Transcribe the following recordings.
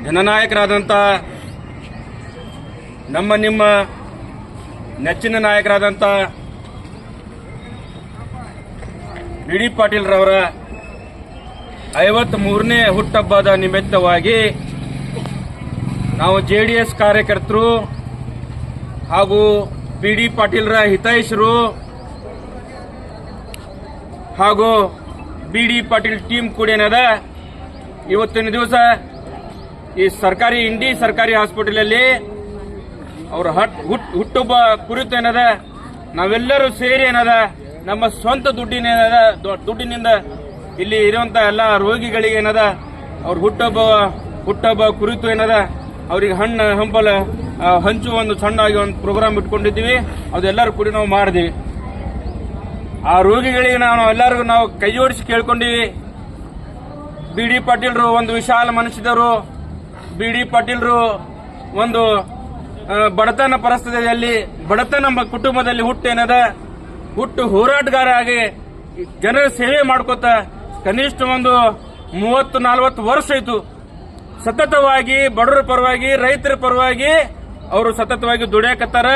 ಜನನಾಯಕರಾದಂಥ ನಮ್ಮ ನಿಮ್ಮ ನೆಚ್ಚಿನ ನಾಯಕರಾದಂಥ ಬಿ.ಡಿ. ಪಾಟೀಲ್ರವರ 53ನೇ ಹುಟ್ಟುಹಬ್ಬದ ನಿಮಿತ್ತವಾಗಿ ನಾವು ಜೆಡಿಎಸ್ ಕಾರ್ಯಕರ್ತರು ಹಾಗೂ ಬಿ.ಡಿ. ಪಾಟೀಲ್ರ ಹಿತೈಷಿಗಳು ಹಾಗೂ ಬಿ.ಡಿ. ಪಾಟೀಲ್ ಟೀಮ್ ಕೂಡ ಏನದ ಇವತ್ತಿನ ದಿವಸ ಈ ಸರ್ಕಾರಿ ಹಾಸ್ಪಿಟಲಲ್ಲಿ ಅವರ ಹುಟ್ಟುಹಬ್ಬ ಕುರಿತು ಏನದ ನಾವೆಲ್ಲರೂ ಸೇರಿ ಏನದ ನಮ್ಮ ಸ್ವಂತ ದುಡ್ಡಿನಿಂದ ಇಲ್ಲಿ ಇರುವಂತ ಎಲ್ಲ ರೋಗಿಗಳಿಗೆ ಏನದ ಅವ್ರ ಹುಟ್ಟುಹಬ್ಬ ಕುರಿತು ಏನದ ಅವ್ರಿಗೆ ಹಣ್ಣು ಹಂಪಲ ಹಂಚುವ ಒಂದು ಸಣ್ಣಾಗಿ ಒಂದು ಪ್ರೋಗ್ರಾಮ್ ಇಟ್ಕೊಂಡಿದ್ದೀವಿ. ಅದೆಲ್ಲರೂ ಕೂಡಿ ನಾವು ಮಾಡಿದೀವಿ. ಆ ರೋಗಿಗಳಿಗೆ ಎಲ್ಲರಿಗೂ ನಾವು ಕೈ ಜೋಡಿಸಿ ಕೇಳ್ಕೊಂಡಿವಿ. ಬಿ.ಡಿ. ಪಾಟೀಲ್ರು ಒಂದು ವಿಶಾಲ ಮನಸ್ಸಿದವರು. ಬಿ.ಡಿ. ಪಾಟೀಲ್ರು ಒಂದು ಬಡತನ ಪರಿಸ್ಥಿತಿಯಲ್ಲಿ ನಮ್ಮ ಕುಟುಂಬದಲ್ಲಿ ಹುಟ್ಟು ಹೋರಾಟಗಾರ ಆಗಿ ಜನರ ಸೇವೆ ಮಾಡ್ಕೋತ ಕನಿಷ್ಠ ಒಂದು 30-40 ವರ್ಷ ಆಯಿತು. ಸತತವಾಗಿ ಬಡವರ ಪರವಾಗಿ ರೈತರ ಪರವಾಗಿ ಅವರು ಸತತವಾಗಿ ದುಡಿಯಾಕತ್ತಾರ.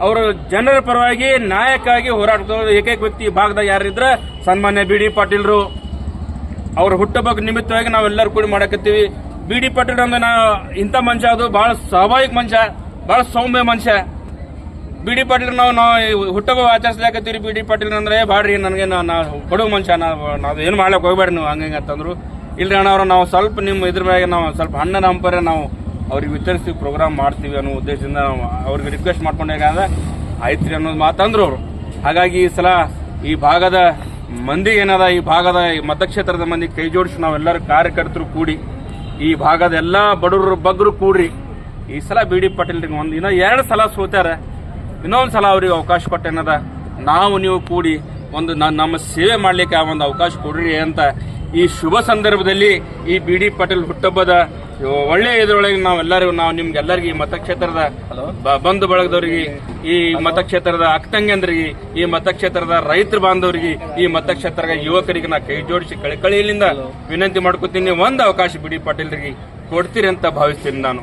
ಅವರು ಜನರ ಪರವಾಗಿ ನಾಯಕಾಗಿ ಹೋರಾಡ್ತಾ ಏಕೈಕ ವ್ಯಕ್ತಿ ಭಾಗದಾಗ ಯಾರಿದ್ರ ಸನ್ಮಾನ್ಯ ಬಿ.ಡಿ. ಪಾಟೀಲ್ರು. ಅವ್ರ ಹುಟ್ಟುಹಬ್ಬ ನಿಮಿತ್ತವಾಗಿ ನಾವೆಲ್ಲರೂ ಕೂಡಿ ಮಾಡಕತ್ತೀವಿ. ಬಿ.ಡಿ. ಪಾಟೀಲ್ ಅಂದ್ರೆ ಇಂಥ ಮನುಷ್ಯ, ಅದು ಬಹಳ ಸ್ವಾಭಾವಿಕ ಮನುಷ್ಯ, ಬಹಳ ಸೌಮ್ಯ ಮನುಷ್ಯ. ಬಿ.ಡಿ. ಪಾಟೀಲ್ ನಾವು ಹುಟ್ಟುಹಬ್ಬ ಆಚರಿಸ್ಲಾಕತ್ತೀವಿ. ಬಿ.ಡಿ. ಪಾಟೀಲ್ ಅಂದ್ರೆ ಬಾಡ್ರಿ ನನಗೆ ಬಡವ ಮನುಷ್ಯ, ನಾವು ಏನು ಮಾಡ್ಲಿಕ್ಕೆ ಹೋಗ್ಬೇಡ್ರಿ ನೀವು ಹಂಗೆ ಅಂತಂದ್ರು. ಇಲ್ರಿ ಅಣ್ಣ ಅವ್ರ ನಾವು ಸ್ವಲ್ಪ ನಿಮ್ಮ ಇದ್ರ ಮ್ಯಾಗ ನಾವು ಸ್ವಲ್ಪ ಹಣ್ಣನ ಹಂಪರೆ ನಾವು ಅವ್ರಿಗೆ ವಿತರಿಸ್ತೀವಿ, ಪ್ರೋಗ್ರಾಮ್ ಮಾಡ್ತೀವಿ ಅನ್ನೋ ಉದ್ದೇಶದಿಂದ ಅವ್ರಿಗೆ ರಿಕ್ವೆಸ್ಟ್ ಮಾಡ್ಕೊಂಡಾಗ ಆಯ್ತ್ರಿ ಅನ್ನೋದು ಮಾತಂದ್ರು ಅವರು. ಹಾಗಾಗಿ ಈ ಸಲ ಈ ಭಾಗದ ಮಂದಿ ಏನದ, ಈ ಭಾಗದ ಮತಕ್ಷೇತ್ರದ ಮಂದಿ ಕೈ ಜೋಡಿಸಿ ನಾವೆಲ್ಲರೂ ಕಾರ್ಯಕರ್ತರು ಕೂಡಿ ಈ ಭಾಗದ ಎಲ್ಲಾ ಬಡವರು ಬಗ್ಗರು ಕೂಡ್ರಿ ಈ ಸಲ ಬಿ.ಡಿ. ಪಾಟೀಲ್ರಿಗೆ ಇನ್ನೂ 2 ಸಲ ಸೋತ್ಯಾರ. ಇನ್ನೊಂದು ಸಲ ಅವ್ರಿಗೆ ಅವಕಾಶ ಕೊಟ್ಟೇನದ. ನಾವು ನೀವು ಕೂಡಿ ಒಂದು ನಮ್ಮ ಸೇವೆ ಮಾಡ್ಲಿಕ್ಕೆ ಆ ಒಂದು ಅವಕಾಶ ಕೊಡ್ರಿ ಅಂತ ಈ ಶುಭ ಸಂದರ್ಭದಲ್ಲಿ ಈ ಬಿ.ಡಿ. ಪಾಟೀಲ್ ಹುಟ್ಟುಹಬ್ಬದ ಒಳ್ಳೆಯ ಇದರೊಳಗೆ ನಾವು ನಿಮ್ಗೆಲ್ಲರಿಗೆ ಈ ಮತಕ್ಷೇತ್ರದ ಬಂಧು ಬಳಗದವರಿಗೆ, ಈ ಮತಕ್ಷೇತ್ರದ ಅಕ್ಕತಂಗಿಯಂದ್ರಿಗೆ, ಈ ಮತಕ್ಷೇತ್ರದ ರೈತರ ಬಾಂಧವರಿಗೆ, ಈ ಮತಕ್ಷೇತ್ರದ ಯುವಕರಿಗೆ ನಾ ಕೈ ಜೋಡಿಸಿ ಕಳಿಕಳಿಯಿಂದ ವಿನಂತಿ ಮಾಡ್ಕೊತೀನಿ. ಒಂದು ಅವಕಾಶ ಬಿ.ಡಿ. ಪಾಟೀಲ್ರಿಗೆ ಕೊಡ್ತೀರಿ ಅಂತ ಭಾವಿಸ್ತೀನಿ ನಾನು.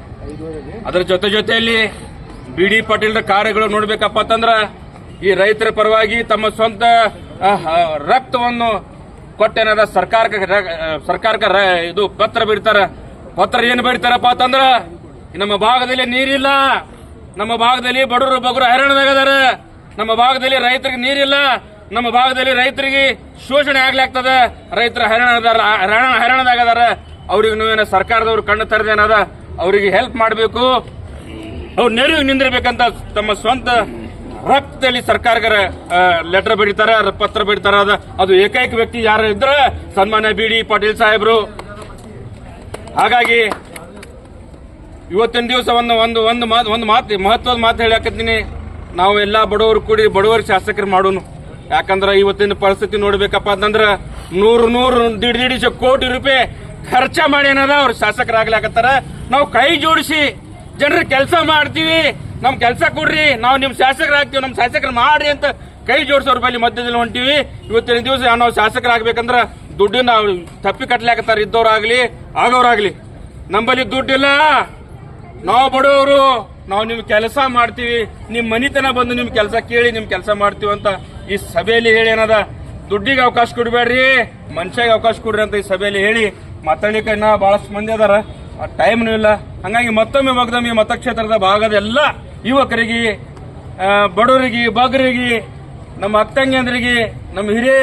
ಅದರ ಜೊತೆಯಲ್ಲಿ ಬಿ.ಡಿ. ಪಾಟೀಲ್ರ ಕಾರ್ಯಗಳು ನೋಡ್ಬೇಕಪ್ಪ ಅಂತಂದ್ರ ಈ ರೈತರ ಪರವಾಗಿ ತಮ್ಮ ಸ್ವಂತ ರಕ್ತವನ್ನು ಕೊಟ್ಟೇನದ ಸರ್ಕಾರಕ್ಕೆ ಇದು ಪತ್ರ ಬಿಡ್ತಾರ. ಪತ್ರ ಏನು ಬರೀತಾರಪ್ಪ ಅಂತಂದ್ರ ನಮ್ಮ ಭಾಗದಲ್ಲಿ ನೀರಿಲ್ಲ, ನಮ್ಮ ಭಾಗದಲ್ಲಿ ಬಡವರು ಬಗ್ಗರು ಹೈರಾಣದಾಗದಾರ, ನಮ್ಮ ಭಾಗದಲ್ಲಿ ರೈತರಿಗೆ ನೀರಿಲ್ಲ, ನಮ್ಮ ಭಾಗದಲ್ಲಿ ರೈತರಿಗೆ ಶೋಷಣೆ ಆಗ್ಲಾಗ್ತದ, ರೈತರ ಹೈರಾಣದಾಗದಾರ. ಅವ್ರಿಗೆ ನೀವೇನ ಸರ್ಕಾರದವ್ರು ಕಣ್ಣು ತರದೇನದ ಅವರಿಗೆ ಹೆಲ್ಪ್ ಮಾಡಬೇಕು, ಅವ್ರು ನೆರವಿಗೆ ನಿಂದಿರ್ಬೇಕಂತ ತಮ್ಮ ಸ್ವಂತ ರಕ್ತದಲ್ಲಿ ಸರ್ಕಾರಕ್ಕೆ ಲೆಟರ್ ಬರೀತಾರ, ಪತ್ರ ಬರೀತಾರ. ಅದು ಏಕೈಕ ವ್ಯಕ್ತಿ ಯಾರು ಇದ್ರೆ ಸನ್ಮಾನ್ಯ ಬಿ.ಡಿ. ಪಾಟೀಲ್ ಸಾಹೇಬ್ರು. ಹಾಗಾಗಿ ಇವತ್ತಿನ ದಿವಸ ಒಂದು ಮಹತ್ವದ ಮಾತು ಹೇಳಕತ್ತೀನಿ. ನಾವು ಎಲ್ಲಾ ಬಡವರು ಕೂಡಿ ಬಡವರ ಶಾಸಕರು ಮಾಡೋನು. ಯಾಕಂದ್ರೆ ಇವತ್ತಿನ ಪರಿಸ್ಥಿತಿ ನೋಡ್ಬೇಕಪ್ಪ ಅಂತಂದ್ರ 100 ಕೋಟಿ ರೂಪಾಯಿ ಖರ್ಚ ಮಾಡಿ ಏನದ ಅವ್ರ ಶಾಸಕರಾಗ್ಲಾಕತ್ತಾರ. ನಾವು ಕೈ ಜೋಡಿಸಿ ಜನರ ಕೆಲಸ ಮಾಡ್ತೀವಿ, ನಮ್ ಕೆಲಸ ಕೊಡ್ರಿ, ನಾವು ನಿಮ್ ಶಾಸಕರಾಗ್ತೀವಿ, ನಮ್ ಶಾಸಕರು ಮಾಡ್ರಿ ಅಂತ ಕೈ ಜೋಡಿಸೋರ್ ಬಳಿ ಮಧ್ಯದಲ್ಲಿ ಹೊಂಟಿವಿ. ಇವತ್ತಿನ ದಿವಸ ನಾವು ಶಾಸಕರಾಗ್ಬೇಕಂದ್ರ ದುಡ್ಡನ್ನ ತಪ್ಪಿ ಕಟ್ಲಾಕತ್ತಾರ, ಇದ್ದವ್ರಾಗ್ಲಿ ಆಗೋರಾಗ್ಲಿ. ನಂಬಲ್ಲಿ ದುಡ್ಡಿಲ್ಲ, ನಾವು ಬಡವರು, ನಾವು ನಿಮ್ ಕೆಲಸ ಮಾಡ್ತೀವಿ, ನಿಮ್ ಮನಿತನ ಬಂದು ನಿಮ್ ಕೆಲಸ ಕೇಳಿ ನಿಮ್ ಕೆಲಸ ಮಾಡ್ತೀವಿ ಅಂತ ಈ ಸಭೆಯಲ್ಲಿ ಹೇಳಿ ಏನದ. ದುಡ್ಡಿಗೆ ಅವಕಾಶ ಕೊಡ್ಬೇಡ್ರಿ, ಮನುಷ್ಯಗೆ ಅವಕಾಶ ಕೊಡ್ರಿ ಅಂತ ಈ ಸಭೆಯಲ್ಲಿ ಹೇಳಿ ಮಾತಾಡ್ಲಿಕ್ಕೆ ಇನ್ನ ಬಹಳಷ್ಟು ಮಂದಿ ಅದಾರ, ಟೈಮ್ನೂ ಇಲ್ಲ. ಹಂಗಾಗಿ ಮತ್ತೊಮ್ಮೆ ಮತಕ್ಷೇತ್ರದ ಭಾಗದ ಎಲ್ಲ ಯುವಕರಿಗೆ, ಬಡವರಿಗೆ, ಬಗ್ಗರಿಗೆ, ನಮ್ಮ ಅಕ್ಕಂಗಿಯಂದ್ರಿಗೆ, ನಮ್ಮ ಹಿರಿಯ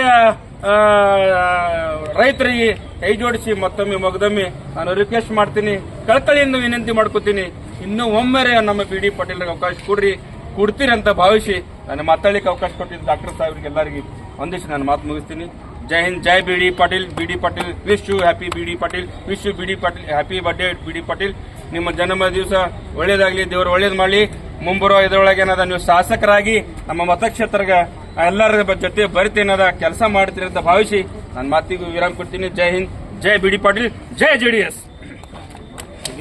ರೈತರಿಗೆ ಕೈ ಜೋಡಿಸಿ ಮತ್ತೊಮ್ಮೆ ನಾನು ರಿಕ್ವೆಸ್ಟ್ ಮಾಡ್ತೀನಿ, ಕಳಕಳಿಯಿಂದ ವಿನಂತಿ ಮಾಡ್ಕೋತೀನಿ. ಇನ್ನೂ ಒಮ್ಮೆರೆ ನಮ್ಮ ಬಿ.ಡಿ. ಪಾಟೀಲ್ರಿಗೆ ಅವಕಾಶ ಕೊಡ್ತೀರಿ ಅಂತ ಭಾವಿಸಿ ನಾನು ಮಾತಾಡ್ಲಿಕ್ಕೆ ಅವಕಾಶ ಕೊಟ್ಟಿದ್ದು ಡಾಕ್ಟರ್ ಸಾಹೇಬ್ರಿಗೆ ಎಲ್ಲರಿಗೆ ಒಂದಿಷ್ಟು ನಾನು ಮಾತು ಮುಗಿಸ್ತೀನಿ. Jai Hind, Jai B D. Patil. B D. Patil wish you happy B D. Patil, wish you B D. Patil happy birthday B D. Patil. ನಿಮ್ಮ ಜನ್ಮ ದಿವಸ ಒಳ್ಳೇದಾಗ್ಲಿ, ದೇವರು ಒಳ್ಳೇದ್ ಮಾಡಲಿ. ಮುಂಬರುವ ಇದರೊಳಗೆ ಏನದ ನೀವು ಶಾಸಕರಾಗಿ ನಮ್ಮ ಮತಕ್ಷೇತ್ರಗ ಎಲ್ಲರ ಜೊತೆ ಬರಿತೇನದ ಕೆಲಸ ಮಾಡ್ತೀರಿ ಅಂತ ಭಾವಿಸಿ ನಾನು ಮಾತಿಗೂ ವಿರಾಮ ಕೊಡ್ತೀನಿ. ಜೈ ಹಿಂದ್, ಜೈ ಬಿ.ಡಿ. ಪಾಟೀಲ್, ಜೈ ಜೆಡಿಎಸ್.